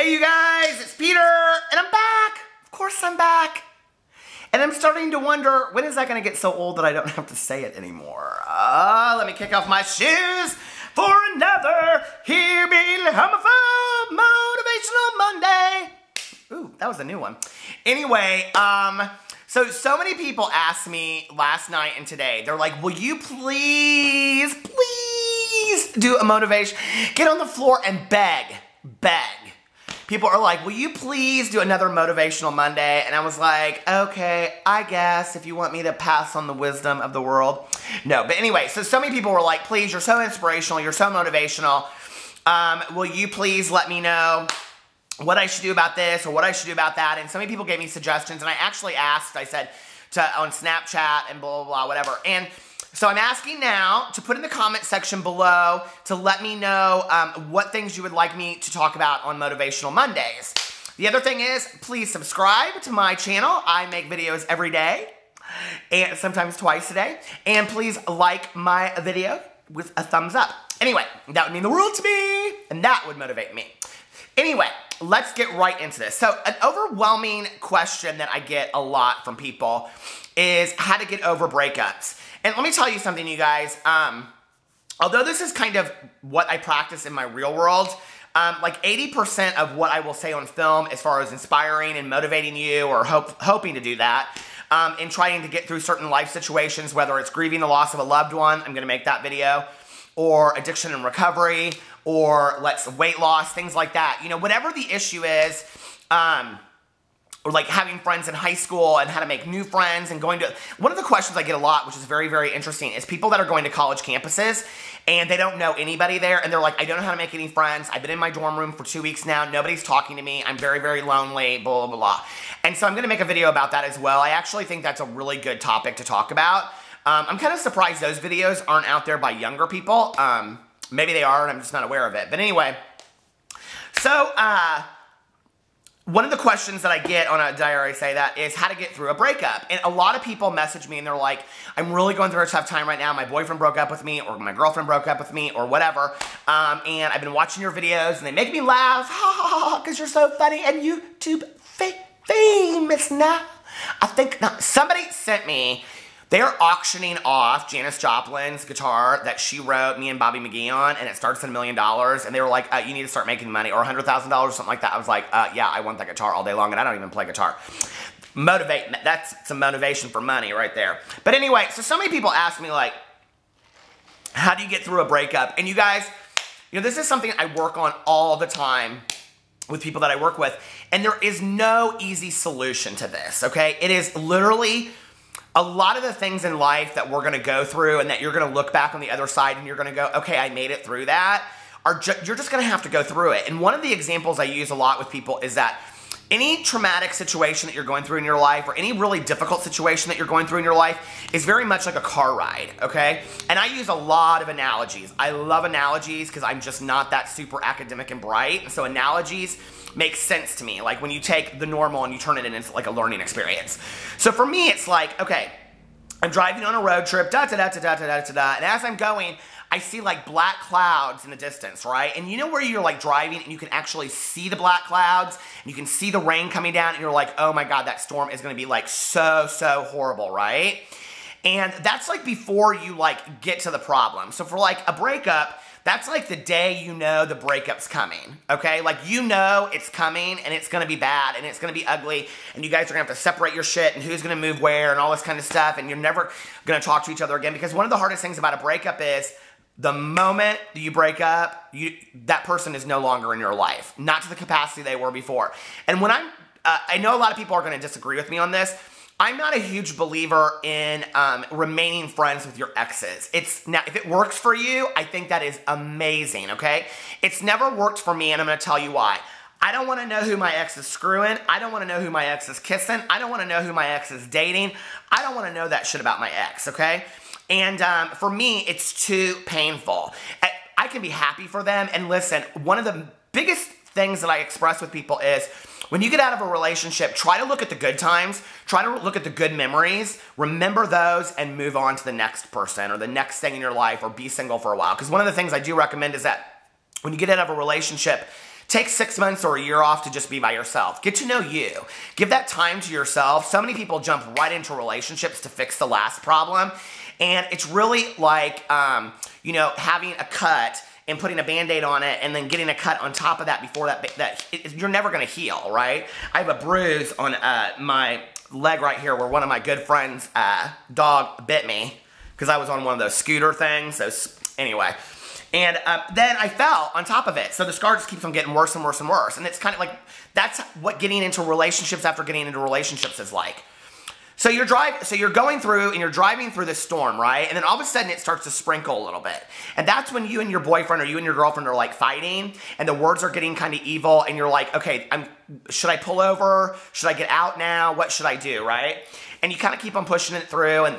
Hey you guys, it's Peter, and I'm back. Of course I'm back. And I'm starting to wonder, when is that going to get so old that I don't have to say it anymore? Let me kick off my shoes for another Here Be Homophobe Motivational Monday. Ooh, that was a new one. Anyway, so many people asked me last night and today, they're like, will you please do a motivation? Get on the floor and beg. People are like, will you please do another Motivational Monday? And I was like, okay, I guess if you want me to pass on the wisdom of the world. No, but anyway, so many people were like, please, you're so inspirational, you're so motivational. Will you please let me know what I should do about this or what I should do about that? And so many people gave me suggestions, and I actually asked, I said, on Snapchat and blah, blah, blah, whatever. And so I'm asking now to put in the comment section below to let me know what things you would like me to talk about on Motivational Mondays. The other thing is, please subscribe to my channel. I make videos every day, and sometimes twice a day. And please like my video with a thumbs up. Anyway, that would mean the world to me, and that would motivate me. Anyway, let's get right into this. So an overwhelming question that I get a lot from people is how to get over breakups. And let me tell you something, you guys. Although this is kind of what I practice in my real world, like 80% of what I will say on film as far as inspiring and motivating you or hoping to do that, and trying to get through certain life situations, whether it's grieving the loss of a loved one, I'm going to make that video, or addiction and recovery, or weight loss, things like that. You know, whatever the issue is, or like having friends in high school and how to make new friends and going to... One of the questions I get a lot, which is very, very interesting, is people that are going to college campuses and they don't know anybody there, and they're like, I don't know how to make any friends. I've been in my dorm room for 2 weeks now. Nobody's talking to me. I'm very, very lonely, blah, blah, blah. And so I'm going to make a video about that as well. I actually think that's a really good topic to talk about. I'm kind of surprised those videos aren't out there by younger people. Maybe they are, and I'm just not aware of it. But anyway, so... one of the questions that I get on a diary say that is how to get through a breakup. And a lot of people message me and they're like, I'm really going through a tough time right now. My boyfriend broke up with me, or my girlfriend broke up with me, or whatever. And I've been watching your videos and they make me laugh, because you're so funny and YouTube famous now. I think somebody sent me, they're auctioning off Janis Joplin's guitar that she wrote me and Bobby McGee on, and it starts at $1 million, and they were like, you need to start making money, or $100,000 or something like that. I was like, yeah, I want that guitar all day long, and I don't even play guitar. That's some motivation for money right there. But anyway, so many people ask me, like, how do you get through a breakup? And you guys, you know, this is something I work on all the time with people that I work with, and there is no easy solution to this, okay? It is literally... a lot of the things in life that we're going to go through and that you're going to look back on the other side and you're going to go, okay, I made it through that, you're just going to have to go through it. And one of the examples I use a lot with people is that any traumatic situation that you're going through in your life, or any really difficult situation that you're going through in your life, is very much like a car ride, okay? And I use a lot of analogies. I love analogies because I'm just not that super academic and bright. So analogies make sense to me. Like when you take the normal and you turn it into like a learning experience. So for me, it's like, okay, I'm driving on a road trip, da-da-da-da-da-da-da-da, and as I'm going, I see like black clouds in the distance, right? And you know where you're like driving and you can actually see the black clouds and you can see the rain coming down and you're like, oh my God, that storm is gonna be like so horrible, right? And that's like before you like get to the problem. So for like a breakup, that's like the day you know the breakup's coming, okay? Like you know it's coming and it's gonna be bad and it's gonna be ugly and you guys are gonna have to separate your shit and who's gonna move where and all this kind of stuff, and you're never gonna talk to each other again, because one of the hardest things about a breakup is the moment you break up, that person is no longer in your life, not to the capacity they were before. And when I know a lot of people are gonna disagree with me on this. I'm not a huge believer in remaining friends with your exes. Now, if it works for you, I think that is amazing, okay? It's never worked for me, and I'm going to tell you why. I don't want to know who my ex is screwing. I don't want to know who my ex is kissing. I don't want to know who my ex is dating. I don't want to know that shit about my ex, okay? And for me, it's too painful. I can be happy for them, and listen, one of the biggest things that I express with people is, when you get out of a relationship, try to look at the good times, try to look at the good memories, remember those, and move on to the next person or the next thing in your life, or be single for a while. Because one of the things I do recommend is that when you get out of a relationship, take 6 months or a year off to just be by yourself. Get to know you. Give that time to yourself. So many people jump right into relationships to fix the last problem. And it's really like, you know, having a cut and putting a Band-Aid on it and then getting a cut on top of that before you're never going to heal, right? I have a bruise on my leg right here where one of my good friends' dog bit me because I was on one of those scooter things. So anyway. And then I fell on top of it. So the scar just keeps on getting worse and worse and worse. And it's kind of like, that's what getting into relationships after getting into relationships is like. So you're going through and you're driving through this storm, right? And then all of a sudden it starts to sprinkle a little bit. And that's when you and your boyfriend or you and your girlfriend are like fighting and the words are getting kind of evil and you're like, okay, should I pull over? Should I get out now? What should I do, right? And you kind of keep on pushing it through, and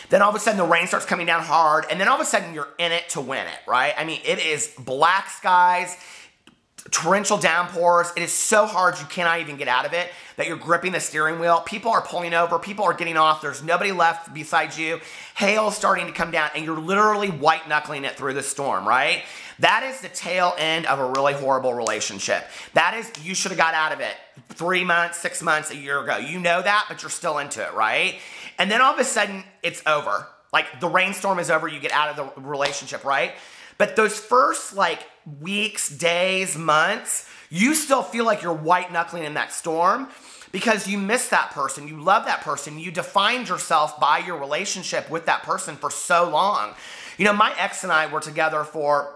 then all of a sudden the rain starts coming down hard, and then all of a sudden you're in it to win it, right? I mean, it is black skies, torrential downpours. It is so hard you cannot even get out of it, that you're gripping the steering wheel. People are pulling over. People are getting off. There's nobody left beside you. Hail's starting to come down, and you're literally white-knuckling it through the storm, right? That is the tail end of a really horrible relationship. That is, you should have got out of it 3 months, 6 months, a year ago. You know that, but you're still into it, right? And then all of a sudden, it's over. Like, the rainstorm is over. You get out of the relationship, right? But those first, like, weeks, days, months, you still feel like you're white-knuckling in that storm because you miss that person. You love that person. You defined yourself by your relationship with that person for so long. You know, my ex and I were together for,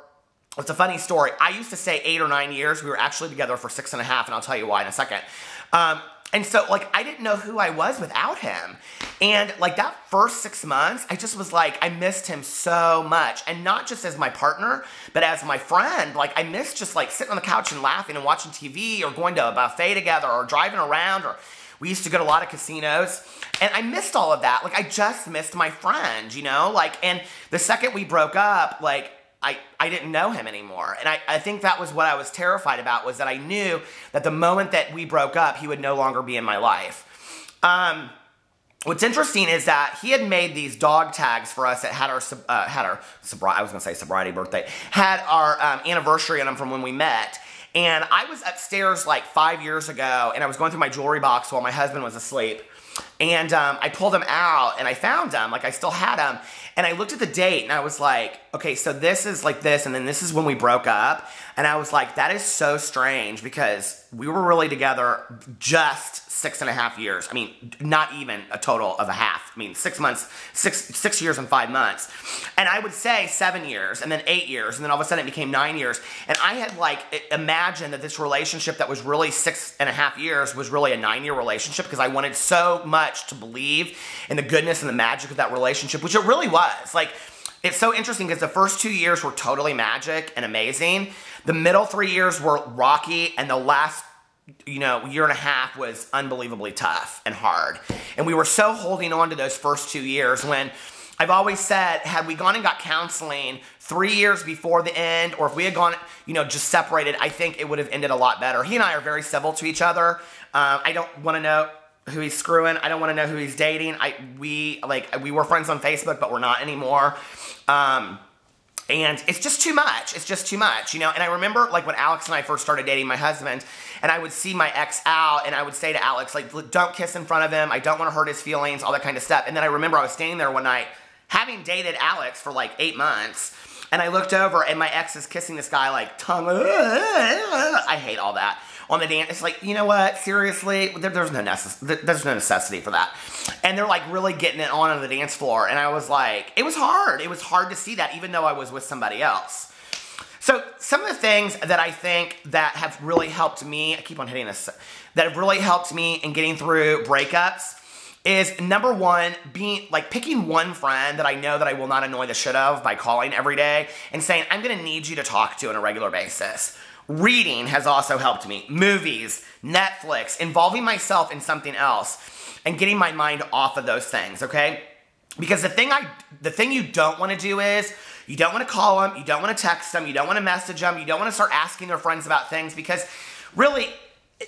it's a funny story. I used to say 8 or 9 years. We were actually together for 6.5, and I'll tell you why in a second. And so, like, I didn't know who I was without him. And, like, that first 6 months, I just was like, I missed him so much. And not just as my partner, but as my friend. Like, I missed just, like, sitting on the couch and laughing and watching TV or going to a buffet together or driving around. Or we used to go to a lot of casinos. And I missed all of that. Like, I just missed my friend, you know? Like, and the second we broke up, like, I didn't know him anymore. And I think that was what I was terrified about, was that I knew that the moment that we broke up, he would no longer be in my life. What's interesting is that he had made these dog tags for us that had our sobriety birthday, had our anniversary on them from when we met. And I was upstairs like 5 years ago, and I was going through my jewelry box while my husband was asleep. And I pulled them out, and I found them. Like, I still had them. And I looked at the date, and I was like, okay, so this is like this, and then this is when we broke up. And I was like, that is so strange, because we were really together just 6.5 years. I mean, not even a total of a half. I mean, 6 months, 6 years and 5 months. And I would say 7 years, and then 8 years, and then all of a sudden it became 9 years. And I had, like, imagined that this relationship that was really 6.5 years was really a 9-year relationship, because I wanted so much to believe in the goodness and the magic of that relationship, which it really was. Like, it's so interesting because the first 2 years were totally magic and amazing. The middle 3 years were rocky, and the last, you know, year and a half was unbelievably tough and hard. And we were so holding on to those first 2 years, when I've always said, had we gone and got counseling 3 years before the end, or if we had gone, you know, just separated, I think it would have ended a lot better. He and I are very civil to each other. I don't want to know who he's screwing. I don't want to know who he's dating. We were friends on Facebook, but we're not anymore. And it's just too much. It's just too much, you know? And I remember, like, when Alex and I first started dating my husband, and I would see my ex out, and I would say to Alex, like, don't kiss in front of him. I don't want to hurt his feelings, all that kind of stuff. And then I remember I was standing there one night, having dated Alex for, like, 8 months, and I looked over, and my ex is kissing this guy, like, tongue. I hate all that. On the dance, it's like, you know what? Seriously, there's no necessity for that. And they're like really getting it on the dance floor, and I was like, it was hard. It was hard to see that, even though I was with somebody else. So some of the things that I think that have really helped me, I keep on hitting this, that have really helped me in getting through breakups is, number one, picking one friend that I know that I will not annoy the shit of by calling every day and saying, I'm gonna need you to talk to on a regular basis. Reading has also helped me. Movies, Netflix, involving myself in something else, and getting my mind off of those things, okay? Because the thing you don't want to do is, you don't want to call them, you don't want to text them, you don't want to message them, you don't want to start asking their friends about things, because really,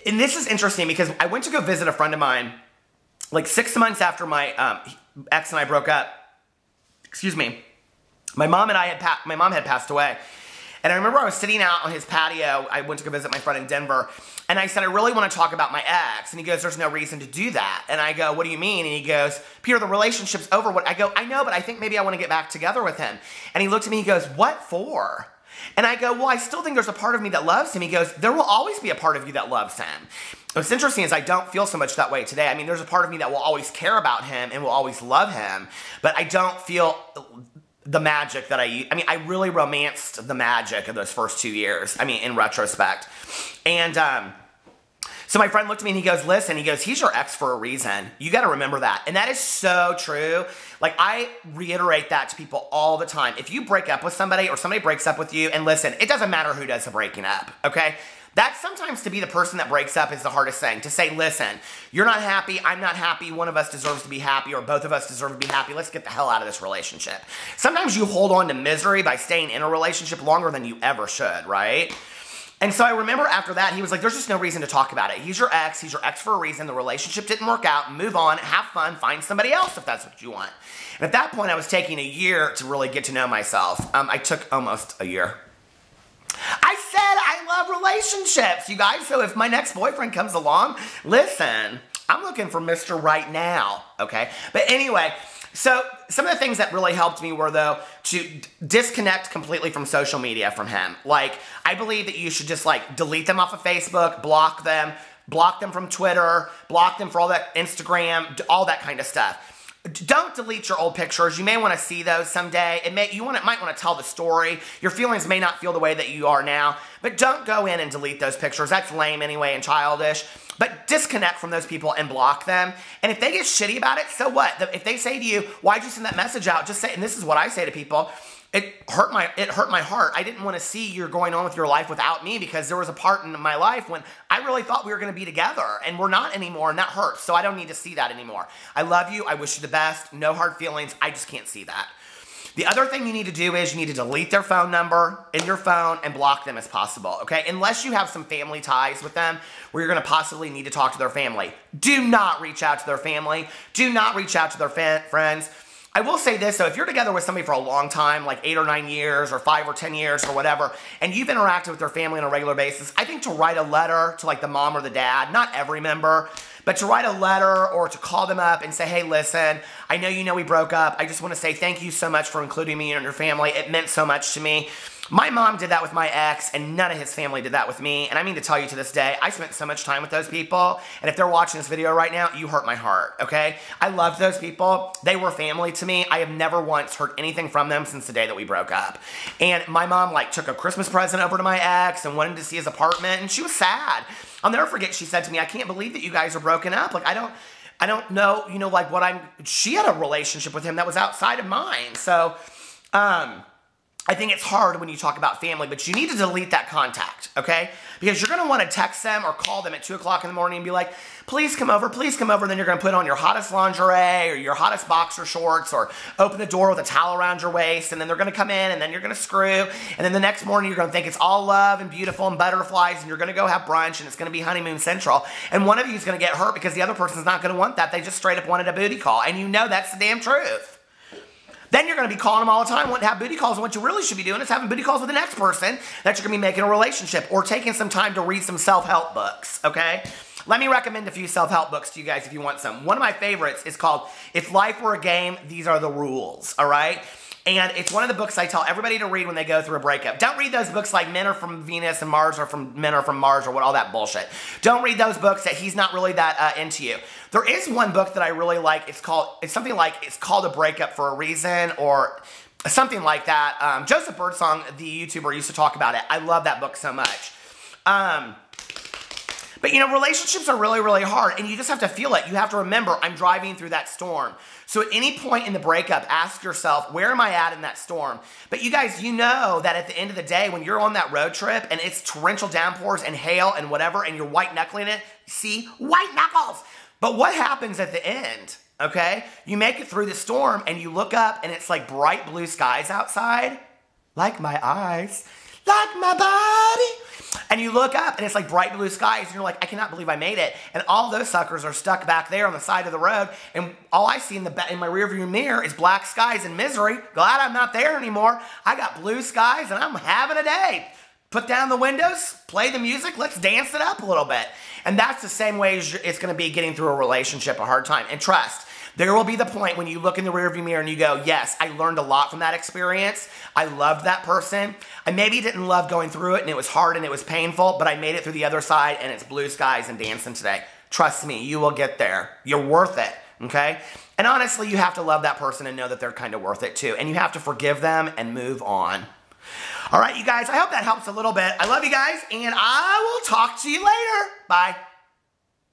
and this is interesting, because I went to go visit a friend of mine, like 6 months after my ex and I broke up. Excuse me. My mom had passed away. And I remember I was sitting out on his patio. I went to go visit my friend in Denver. And I said, I really want to talk about my ex. And he goes, there's no reason to do that. And I go, what do you mean? And he goes, Peter, the relationship's over. I go, I know, but I think maybe I want to get back together with him. And he looked at me, he goes, what for? And I go, well, I still think there's a part of me that loves him. He goes, there will always be a part of you that loves him. What's interesting is I don't feel so much that way today. I mean, there's a part of me that will always care about him and will always love him. But I don't feel the magic that I mean, I really romanced the magic of those first 2 years. I mean, in retrospect. And so my friend looked at me and he goes, listen, he goes, he's your ex for a reason. You got to remember that. And that is so true. Like, I reiterate that to people all the time. If you break up with somebody or somebody breaks up with you, and listen, it doesn't matter who does the breaking up, okay? That's sometimes to be the person that breaks up is the hardest thing. To say, listen, you're not happy, I'm not happy, one of us deserves to be happy, or both of us deserve to be happy, let's get the hell out of this relationship. Sometimes you hold on to misery by staying in a relationship longer than you ever should, right? And so I remember after that, he was like, there's just no reason to talk about it. He's your ex for a reason, the relationship didn't work out, move on, have fun, find somebody else if that's what you want. And at that point, I was taking a year to really get to know myself. I took almost a year. I said I love relationships, you guys. So if my next boyfriend comes along, listen, I'm looking for Mr. Right Now, okay? But anyway, so some of the things that really helped me were, though, to disconnect completely from social media from him. Like, I believe that you should just, like, delete them off of Facebook, block them from Twitter, block them for all that Instagram, all that kind of stuff. Don't delete your old pictures. You may want to see those someday. You might want to tell the story. Your feelings may not feel the way that you are now, but don't go in and delete those pictures. That's lame anyway and childish. But disconnect from those people and block them. And if they get shitty about it, so what? If they say to you, why'd you send that message out? Just say, and this is what I say to people, it hurt my heart. I didn't want to see you're going on with your life without me, because there was a part in my life when I really thought we were going to be together, and we're not anymore, and that hurts. So I don't need to see that anymore. I love you. I wish you the best. No hard feelings. I just can't see that. The other thing you need to do is you need to delete their phone number in your phone and block them as possible, okay? Unless you have some family ties with them where you're going to possibly need to talk to their family. Do not reach out to their family. Do not reach out to their friends. I will say this, though, if you're together with somebody for a long time, like 8 or 9 years or 5 or 10 years or whatever, and you've interacted with their family on a regular basis, I think to write a letter to, like, the mom or the dad, not every member, but to write a letter or to call them up and say, hey, listen, I know we broke up. I just want to say thank you so much for including me in your family. It meant so much to me. My mom did that with my ex, and none of his family did that with me. And I mean to tell you to this day, I spent so much time with those people. And if they're watching this video right now, you hurt my heart, okay? I loved those people. They were family to me. I have never once heard anything from them since the day that we broke up. And my mom, like, took a Christmas present over to my ex and wanted to see his apartment, and she was sad. I'll never forget, she said to me, I can't believe that you guys are broken up. Like, I don't know, you know, like, she had a relationship with him that was outside of mine. So, I think it's hard when you talk about family, but you need to delete that contact, okay? Because you're going to want to text them or call them at 2 o'clock in the morning and be like, please come over, please come over. And then you're going to put on your hottest lingerie or your hottest boxer shorts or open the door with a towel around your waist. And then they're going to come in and then you're going to screw. And then the next morning you're going to think it's all love and beautiful and butterflies and you're going to go have brunch and it's going to be honeymoon central. And one of you is going to get hurt because the other person's not going to want that. They just straight up wanted a booty call. And you know that's the damn truth. Then you're going to be calling them all the time, wanting to have booty calls, and what you really should be doing is having booty calls with the next person that you're going to be making a relationship or taking some time to read some self-help books, okay? Let me recommend a few self-help books to you guys if you want some. One of my favorites is called If Life Were a Game, These Are the Rules, all right? And it's one of the books I tell everybody to read when they go through a breakup. Don't read those books like Men Are From Venus and Mars or Men Are From Mars or what all that bullshit. Don't read those books that he's not really that into you. There is one book that I really like. It's called A Breakup for a Reason or something like that. Joseph Birdsong, the YouTuber, used to talk about it. I love that book so much. But, you know, relationships are really, really hard, and you just have to feel it. You have to remember, I'm driving through that storm. So at any point in the breakup, ask yourself, where am I at in that storm? But you guys, you know that at the end of the day, when you're on that road trip, and it's torrential downpours and hail and whatever, and you're white-knuckling it, see? White knuckles! But what happens at the end, okay? You make it through the storm, and you look up, and it's like bright blue skies outside. Like my eyes. like my body. And you look up and it's like bright blue skies and you're like, I cannot believe I made it. And all those suckers are stuck back there on the side of the road. And all I see in my rearview mirror is black skies and misery. Glad I'm not there anymore. I got blue skies and I'm having a day. Put down the windows, play the music, let's dance it up a little bit. And that's the same way as it's going to be getting through a relationship, a hard time. And trust, there will be the point when you look in the rearview mirror and you go, yes, I learned a lot from that experience. I loved that person. I maybe didn't love going through it and it was hard and it was painful, but I made it through the other side and it's blue skies and dancing today. Trust me, you will get there. You're worth it, okay? And honestly, you have to love that person and know that they're kind of worth it too. And you have to forgive them and move on. All right, you guys, I hope that helps a little bit. I love you guys, and I will talk to you later. Bye.